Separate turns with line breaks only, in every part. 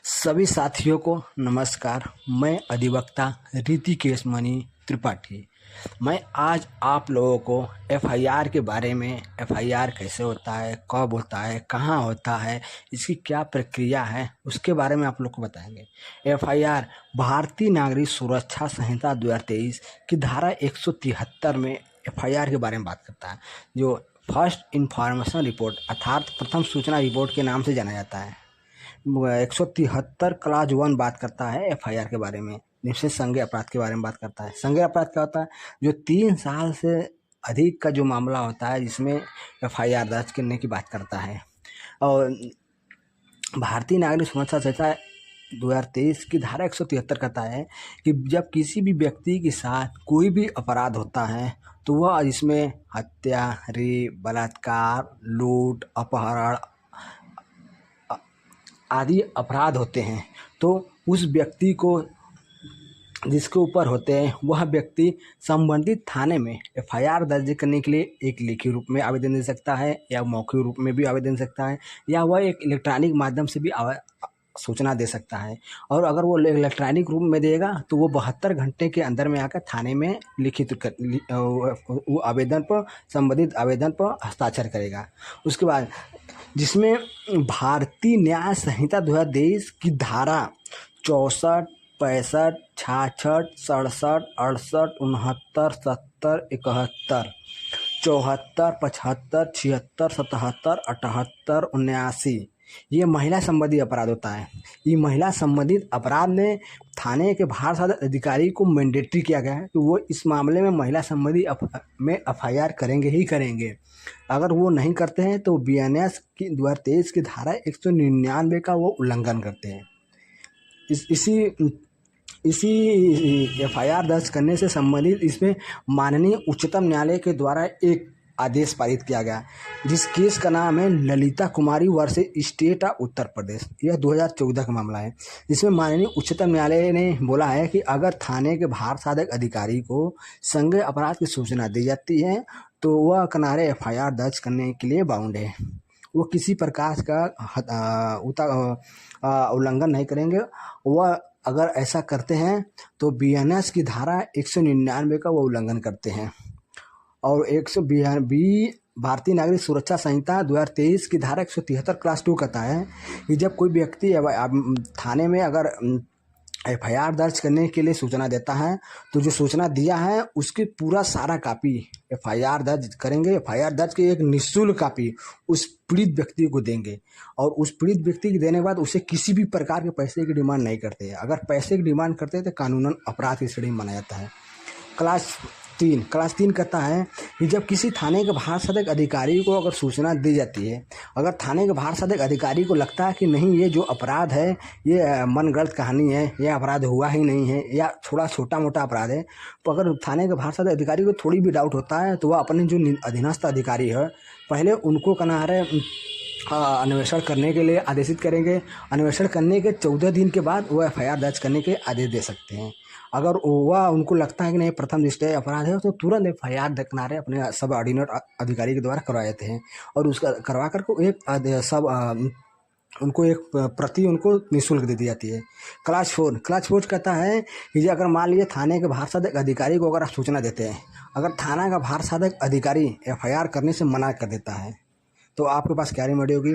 सभी साथियों को नमस्कार। मैं अधिवक्ता ऋतिकेश मणि त्रिपाठी। मैं आज आप लोगों को एफआईआर के बारे में, एफआईआर कैसे होता है, कब होता है, कहाँ होता है, इसकी क्या प्रक्रिया है, उसके बारे में आप लोग को बताएंगे। एफआईआर भारतीय नागरिक सुरक्षा संहिता 2023 की धारा 173 में एफआईआर के बारे में बात करता है, जो फर्स्ट इंफॉर्मेशन रिपोर्ट अर्थात प्रथम सूचना रिपोर्ट के नाम से जाना जाता है। 173 क्लास 1 बात करता है एफआईआर के बारे में, जिससे संज्ञेय अपराध के बारे में बात करता है। संज्ञेय अपराध क्या होता है? जो 3 साल से अधिक का जो मामला होता है, जिसमें एफआईआर दर्ज करने की बात करता है। और भारतीय नागरिक सुरक्षा संहिता 2023 की धारा 173 कहता है कि जब किसी भी व्यक्ति के साथ कोई भी अपराध होता है तो वह इसमें हत्या, रेप, बलात्कार, लूट, अपहरण आदि अपराध होते हैं, तो उस व्यक्ति को जिसके ऊपर होते हैं वह व्यक्ति संबंधित थाने में एफआईआर दर्ज करने के लिए एक लिखित रूप में आवेदन दे सकता है, या मौखिक रूप में भी आवेदन दे सकता है, या वह एक इलेक्ट्रॉनिक माध्यम से भी सूचना दे सकता है। और अगर वो इलेक्ट्रॉनिक रूप में देगा तो वो 72 घंटे के अंदर में आकर थाने में वो आवेदन पर, संबंधित आवेदन पर हस्ताक्षर करेगा। उसके बाद जिसमें भारतीय न्याय संहिता 2023 की धारा 64, 65, 66, 67, 68, 69, 70, 71, 74, 75, 76, 77, 78, 79 ये महिला संबंधी अपराध होता है। ये महिला संबंधित अपराध में थाने के भार साधक अधिकारी को मैंडेटरी किया गया है कि वो इस मामले में महिला संबंधी में एफआईआर करेंगे ही करेंगे। अगर वो नहीं करते हैं तो बीएनएस की 2023 की धारा 199 का वो उल्लंघन करते हैं। इसी एफआईआर दर्ज करने से संबंधित इसमें माननीय उच्चतम न्यायालय के द्वारा एक आदेश पारित किया गया, जिस केस का नाम है ललिता कुमारी versus state of Uttar Pradesh. यह 2014 का मामला है, जिसमें माननीय उच्चतम न्यायालय ने बोला है कि अगर थाने के भार साधक अधिकारी को संज्ञेय अपराध की सूचना दी जाती है तो वह किनारे एफआईआर दर्ज करने के लिए बाउंड है। वो किसी प्रकार का उल्लंघन नहीं करेंगे। वह अगर ऐसा करते हैं तो बीएनएस की धारा 199 का वो उल्लंघन करते हैं। और 120 भारतीय नागरिक सुरक्षा संहिता 2023 की धारा 173 क्लास 2 कहता है कि जब कोई व्यक्ति थाने में अगर एफआईआर दर्ज करने के लिए सूचना देता है तो जो सूचना दिया है उसकी पूरा सारा कापी एफआईआर दर्ज करेंगे। एफआईआर दर्ज की एक निःशुल्क कापी उस पीड़ित व्यक्ति को देंगे, और उस पीड़ित व्यक्ति को देने के बाद उसे किसी भी प्रकार के पैसे की डिमांड नहीं करते हैं। अगर पैसे की डिमांड करते हैं तो कानूनन अपराध की श्रेणी में माना जाता है। क्लास 3 कहता है कि जब किसी थाने के भार साधक अधिकारी को अगर सूचना दी जाती है, अगर थाने के भार साधक अधिकारी को लगता है कि नहीं ये जो अपराध है ये मनगढ़ंत कहानी है, ये अपराध हुआ ही नहीं है, या थोड़ा छोटा मोटा अपराध है, तो अगर थाने के भार साधक अधिकारी को थोड़ी भी डाउट होता है तो वह अपने जो अधीनस्थ अधिकारी है पहले उनको अन्वेषण करने के लिए आदेशित करेंगे। अन्वेषण करने के 14 दिन के बाद वो एफआईआर दर्ज करने के आदेश दे सकते हैं। अगर वह उनको लगता है कि नहीं प्रथम दृष्टया अपराध है तो तुरंत एफआईआर किनारे अपने सब ऑर्डिनेट अधिकारी के द्वारा करवाए जाते हैं, और उसका करवा कर उनको एक प्रति उनको निःशुल्क दे दी जाती है। क्लास 4 कहता है कि अगर मान लीजिए थाने के भार साधक अधिकारी को अगर आप सूचना देते हैं, अगर थाना का भार साधक अधिकारी एफआईआर करने से मना कर देता है तो आपके पास क्या रेमेडी होगी।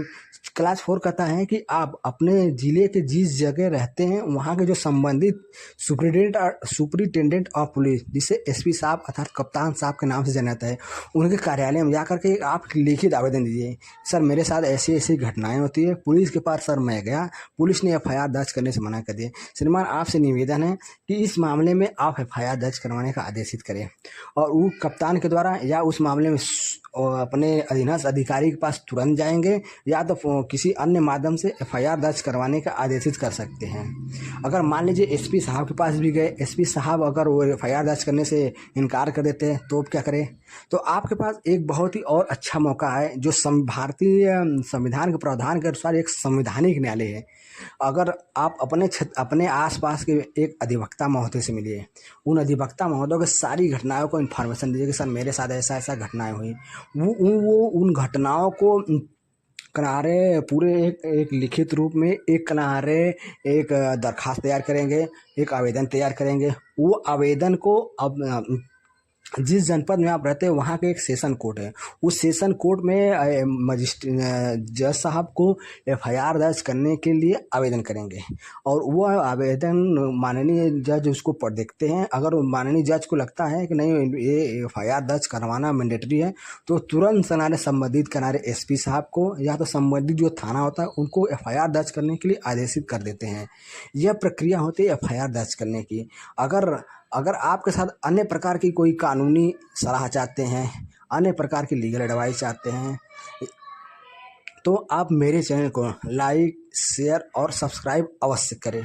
क्लास 4 कहता है कि आप अपने ज़िले के जिस जगह रहते हैं वहाँ के जो संबंधित सुपरिटेंडेंट ऑफ पुलिस, जिसे एसपी साहब अर्थात कप्तान साहब के नाम से जाना जाता है, उनके कार्यालय में जाकर के आप लिखित आवेदन दीजिए, सर मेरे साथ ऐसी ऐसी घटनाएं होती है, पुलिस के पास सर मैं गया, पुलिस ने एफआईआर दर्ज करने से मना कर दिया। श्रीमान आपसे निवेदन है कि इस मामले में आप एफआईआर दर्ज करवाने का आदेशित करें, और वो कप्तान के द्वारा या उस मामले में अपने अधीनस्थ अधिकारी के पास तुरंत जाएंगे, या तो किसी अन्य माध्यम से एफआईआर दर्ज करवाने का आदेशित कर सकते हैं। अगर मान लीजिए एसपी साहब के पास भी गए, एसपी साहब अगर वो एफआईआर दर्ज करने से इनकार कर देते हैं तो क्या करें। तो आपके पास एक बहुत ही और अच्छा मौका है, जो भारतीय संविधान के प्रावधान के अनुसार एक संवैधानिक न्यायालय है। अगर आप अपने आसपास के एक अधिवक्ता महोदय से मिलिए, उन अधिवक्ता महोदय के सारी घटनाओं को इन्फॉर्मेशन दीजिए कि सर मेरे साथ ऐसा ऐसा घटनाएं हुई, वो उन घटनाओं को किनारे पूरे एक लिखित रूप में एक किनारे एक दरखास्त तैयार करेंगे, एक आवेदन तैयार करेंगे। वो आवेदन को अब जिस जनपद में आप रहते हैं वहाँ के एक सेशन कोर्ट है, उस सेशन कोर्ट में जज साहब को एफआईआर दर्ज करने के लिए आवेदन करेंगे और वह आवेदन माननीय जज उसको पढ़ देखते हैं। अगर माननीय जज को लगता है कि नहीं ये एफआईआर दर्ज करवाना मैंडेटरी है तो तुरंत संबंधित किनारे एसपी साहब को या तो संबंधित जो थाना होता है उनको एफआईआर दर्ज करने के लिए आदेशित कर देते हैं। यह प्रक्रिया होती है एफआईआर दर्ज करने की। अगर आपके साथ अन्य प्रकार की कोई कानूनी सलाह चाहते हैं, अन्य प्रकार की लीगल एडवाइस चाहते हैं तो आप मेरे चैनल को लाइक, शेयर और सब्सक्राइब अवश्य करें।